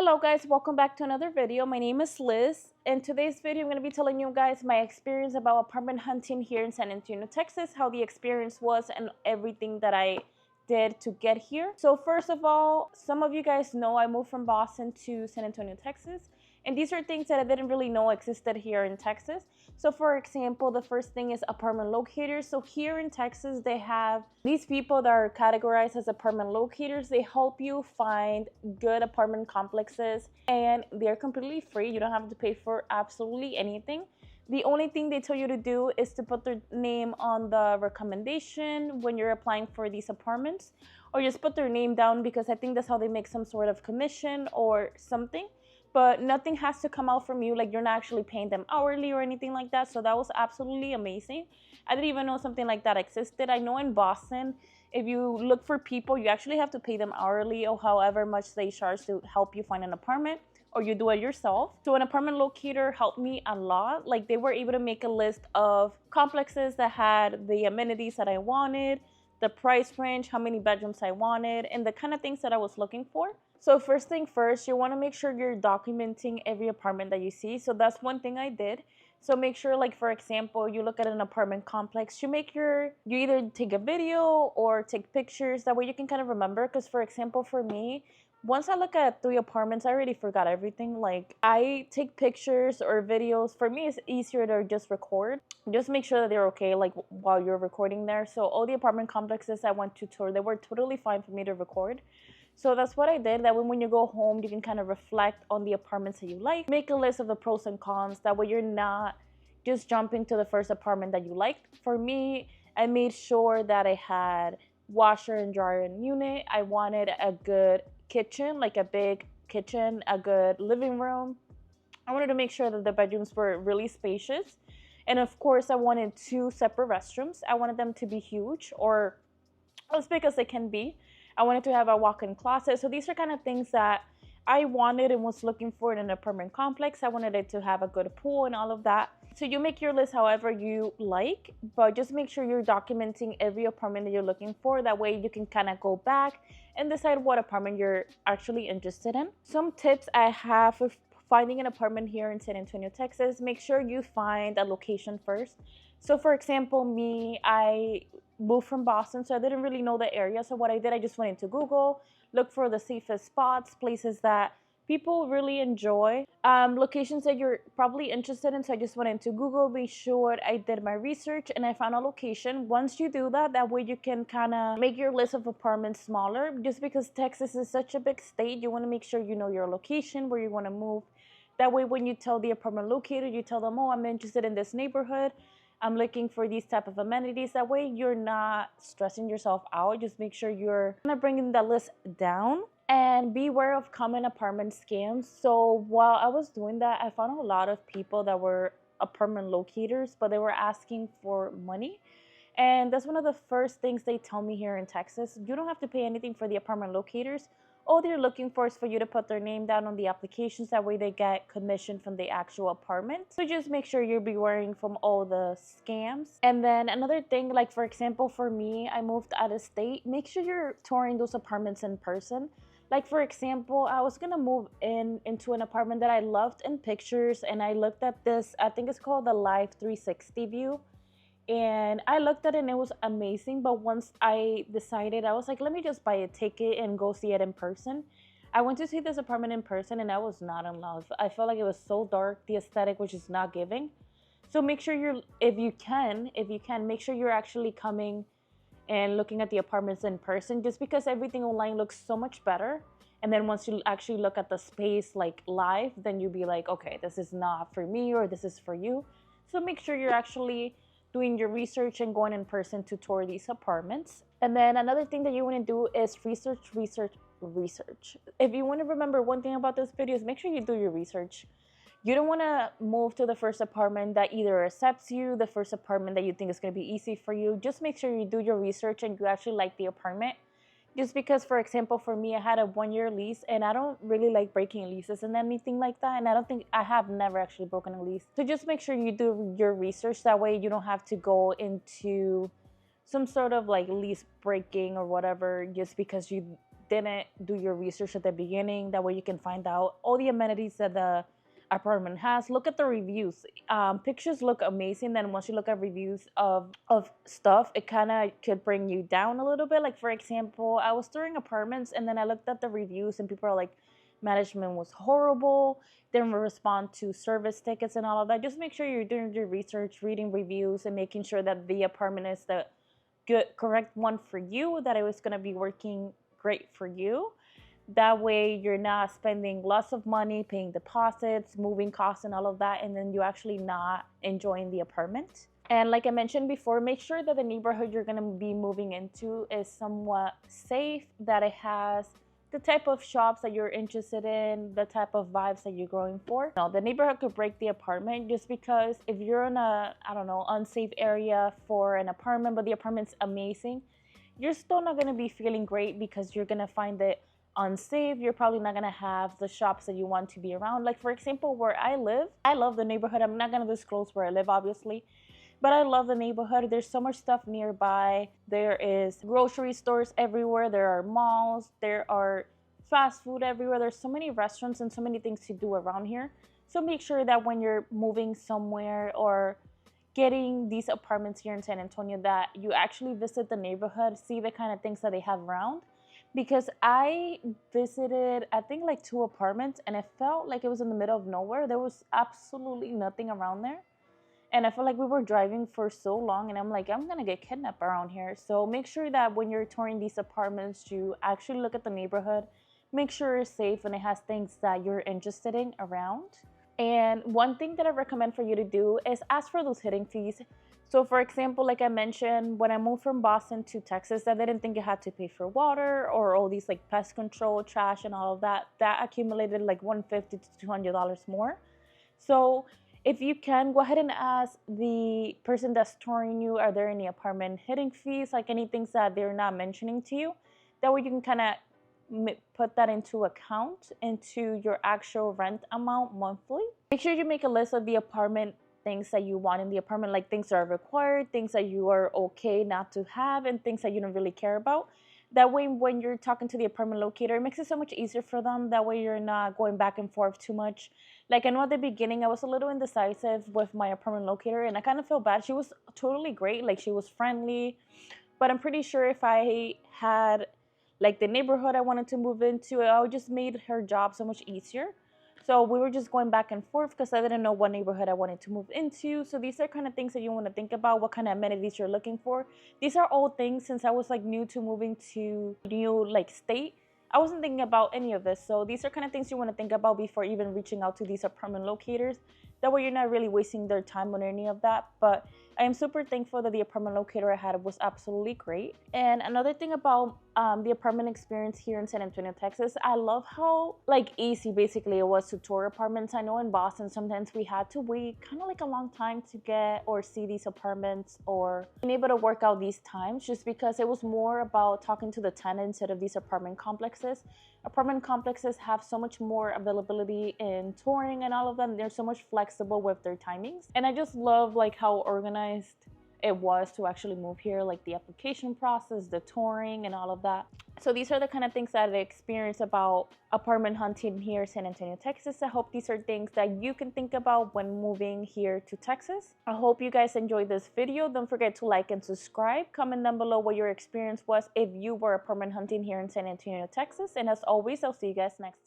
Hello guys, welcome back to another video. My name is Liz. In today's video, I'm going to be telling you guys my experience about apartment hunting here in San Antonio, Texas, how the experience was and everything that I did to get here. So first of all, some of you guys know I moved from Boston to San Antonio, Texas. And these are things that I didn't really know existed here in Texas. So for example, the first thing is apartment locators. So here in Texas, they have these people that are categorized as apartment locators. They help you find good apartment complexes and they're completely free. You don't have to pay for absolutely anything. The only thing they tell you to do is to put their name on the recommendation when you're applying for these apartments, or just put their name down because I think that's how they make some sort of commission or something. But nothing has to come out from you, like you're not actually paying them hourly or anything like that. So that was absolutely amazing. I didn't even know something like that existed. I know in Boston, if you look for people, you actually have to pay them hourly or however much they charge to help you find an apartment, or you do it yourself. So an apartment locator helped me a lot. Like they were able to make a list of complexes that had the amenities that I wanted, the price range, how many bedrooms I wanted, and the kind of things that I was looking for. So first thing first, you want to make sure you're documenting every apartment that you see. So that's one thing I did. So make sure, like for example, you look at an apartment complex, you either take a video or take pictures. That way you can kind of remember. Because for example, for me, once I look at 3 apartments, I already forgot everything. Like I take pictures or videos. For me, it's easier to just record. Just make sure that they're okay, like while you're recording there. So all the apartment complexes I went to tour, they were totally fine for me to record. So that's what I did. That way when you go home, you can kind of reflect on the apartments that you like. Make a list of the pros and cons. That way you're not just jumping to the first apartment that you liked. For me, I made sure that I had washer and dryer and unit. I wanted a good kitchen, like a big kitchen, a good living room. I wanted to make sure that the bedrooms were really spacious. And of course, I wanted 2 separate restrooms. I wanted them to be huge or as big as they can be. I wanted to have a walk-in closet. So these are kind of things that I wanted and was looking for in an apartment complex. I wanted it to have a good pool and all of that. So you make your list however you like, but just make sure you're documenting every apartment that you're looking for. That way you can kind of go back and decide what apartment you're actually interested in. Some tips I have for finding an apartment here in San Antonio, Texas: make sure you find a location first. So for example, me, I moved from Boston, so I didn't really know the area. So what I did, I just went into Google, look for the safest spots, places that people really enjoy, locations that you're probably interested in. So I just went into Google, be sure I did my research, and I found a location. Once you do that, that way you can kind of make your list of apartments smaller. Just because Texas is such a big state, you want to make sure you know your location, where you want to move. That way when you tell the apartment locator, you tell them, oh, I'm interested in this neighborhood, I'm looking for these type of amenities. That way you're not stressing yourself out. Just make sure you're kind of bringing that list down. And beware of common apartment scams. So while I was doing that, I found a lot of people that were apartment locators, but they were asking for money. And that's one of the first things they tell me here in Texas. You don't have to pay anything for the apartment locators. All they're looking for is for you to put their name down on the applications. That way they get commission from the actual apartment. So just make sure you're bewaring from all the scams. And then another thing, like for example, for me, I moved out of state. Make sure you're touring those apartments in person. Like for example, I was gonna move into an apartment that I loved in pictures, and I looked at this, I think it's called the Live 360 view. And I looked at it and it was amazing. But once I decided, I was like, let me just buy a ticket and go see it in person. I went to see this apartment in person and I was not in love. I felt like it was so dark. The aesthetic was just not giving. So make sure you're, if you can, make sure you're actually coming and looking at the apartments in person, just because everything online looks so much better. And then once you actually look at the space like live, then you'll be like, okay, this is not for me or this is for you. So make sure you're actually doing your research and going in person to tour these apartments. And then another thing that you want to do is research. If you want to remember one thing about this video, is make sure you do your research. You don't want to move to the first apartment that either accepts you, the first apartment that you think is going to be easy for you. Just make sure you do your research and you actually like the apartment. Just because, for example, for me, I had a 1-year lease and I don't really like breaking leases and anything like that. And I have never actually broken a lease. So just make sure you do your research. That way you don't have to go into some sort of like lease breaking or whatever just because you didn't do your research at the beginning. That way you can find out all the amenities that the apartment has. Look at the reviews. Pictures look amazing. Then once you look at reviews of stuff, it kind of could bring you down a little bit. Like, for example, I was touring apartments and then I looked at the reviews and people are like, management was horrible, didn't respond to service tickets and all of that. Just make sure you're doing your research, reading reviews, and making sure that the apartment is the correct one for you, that it was going to be working great for you. That way you're not spending lots of money paying deposits, moving costs and all of that, and then you're actually not enjoying the apartment. And like I mentioned before, make sure that the neighborhood you're going to be moving into is somewhat safe, that it has the type of shops that you're interested in, the type of vibes that you're going for. No, the neighborhood could break the apartment, just because if you're in a, I don't know, unsafe area for an apartment, but the apartment's amazing, you're still not going to be feeling great because you're going to find it unsafe. You're probably not going to have the shops that you want to be around. Like, for example, where I live, I love the neighborhood. I'm not going to disclose where I live, obviously, but I love the neighborhood. There's so much stuff nearby. There is grocery stores everywhere. There are malls. There are fast food everywhere. There's so many restaurants and so many things to do around here. So make sure that when you're moving somewhere or getting these apartments here in San Antonio, that you actually visit the neighborhood, see the kind of things that they have around. Because I visited, I think, like 2 apartments, and it felt like it was in the middle of nowhere. There was absolutely nothing around there. And I felt like we were driving for so long, and I'm like, I'm gonna get kidnapped around here. So make sure that when you're touring these apartments, you actually look at the neighborhood, make sure it's safe and it has things that you're interested in around. And one thing that I recommend for you to do is ask for those hidden fees. So for example, like I mentioned, when I moved from Boston to Texas, I didn't think I had to pay for water or all these like pest control, trash and all of that. That accumulated like $150 to $200 more. So if you can, go ahead and ask the person that's touring you, are there any apartment hidden fees, like any things that they're not mentioning to you? That way you can kind of put that into account into your actual rent amount monthly. Make sure you make a list of the apartment things that you want in the apartment, like things that are required, things that you are okay not to have, and things that you don't really care about. That way when you're talking to the apartment locator, it makes it so much easier for them. That way you're not going back and forth too much. Like, I know at the beginning I was a little indecisive with my apartment locator, and I kind of felt bad. She was totally great, like she was friendly, but I'm pretty sure if I had like the neighborhood I wanted to move into, I would just made her job so much easier. So we were just going back and forth because I didn't know what neighborhood I wanted to move into. So these are kind of things that you want to think about, what kind of amenities you're looking for. These are all things, since I was like new to moving to new like state, I wasn't thinking about any of this. So these are kind of things you want to think about before even reaching out to these apartment locators. That way you're not really wasting their time on any of that. But I am super thankful that the apartment locator I had was absolutely great. And another thing about the apartment experience here in San Antonio, Texas, I love how like easy basically it was to tour apartments. I know in Boston sometimes we had to wait kind of like a long time to get or see these apartments or being able to work out these times, just because it was more about talking to the tenant instead of these apartment complexes. Apartment complexes have so much more availability in touring and all of them. They're so much flexible with their timings. And I just love like how organized it was to actually move here, like the application process, the touring and all of that. So these are the kind of things that I experienced about apartment hunting here in San Antonio, Texas. I hope these are things that you can think about when moving here to Texas. I hope you guys enjoyed this video. Don't forget to like and subscribe. Comment down below what your experience was if you were apartment hunting here in San Antonio, Texas. And as always, I'll see you guys next time.